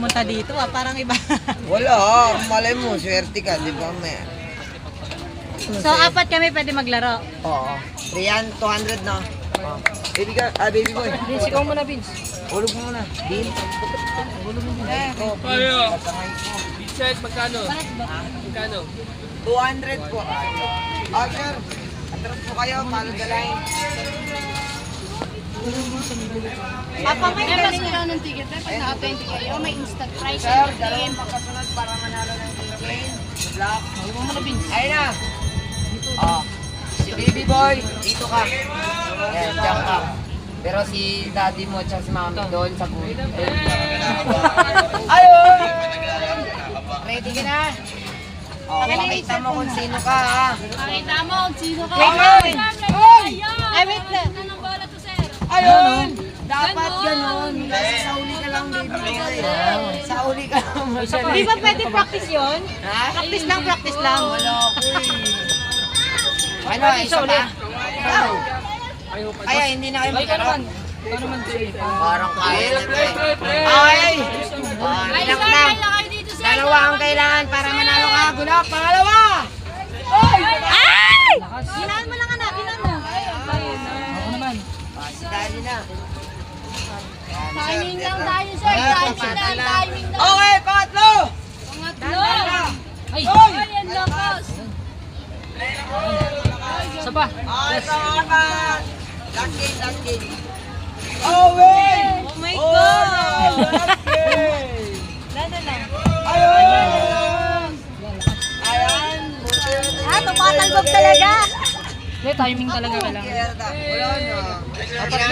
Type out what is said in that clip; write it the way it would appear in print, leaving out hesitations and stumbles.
pumunta dito parang iba. Wala, malay mo, swerte ka, di ba, may? So, apat kami pwede maglaro. Oo. 200 na. Oh. Baby ka, baby boy. Vince, ikaw muna, Vince. Ulog mo muna. Deal. Ayo. Vincent, magkano? Magkano? 200 po. Oh, sir. Atras po kayo, follow the line. Papa, may May galing. mas ng ticket. Pag naka-20 kayo, may instant price. Sir, dalawang magkasunod para manalo ng ticket. Good luck. Huwag mo muna, Vince. Ayun na. Oh. Si baby boy, dito ka. Ayan, diyan ka. Pero si daddy mo at si mami doon sa pool. Ayun! Ready ka na? Oh, makita mo kung sino ka, ha? Pakita mo kung sino ka. Wait lang. Ay, wait lang. Anong bola to, sir? Ayun! Dapat ganun. Kasi sa uli ka lang, baby boy. Sa uli ka lang. Di ba pwede practice yun? Ha? Practice lang, practice lang. Wala ko eh. Ano, isa pa? Ikaw. Ay, hindi na kayo magkaroon. Parang kaya na to eh. Ay! Ay, Ilang sir, lang. kailan kayo dito, sir? Dalawa ang kailangan para manalo ka. Gulap, pangalawa! Ay! Ginaan mo lang anak, ginaan mo. Si daddy na. Timing lang tayo, sir. Timing lang. Okay, pangatlo! Pangatlo. Ay! Ay, ang lakas. Ay, pangapat! Last game, last game. Oh, wait! Oh my God! Last game! Lalo lang. Ayun! Ayan! Ah, tumatalbog talaga. Timing talaga kailangan. Wala na.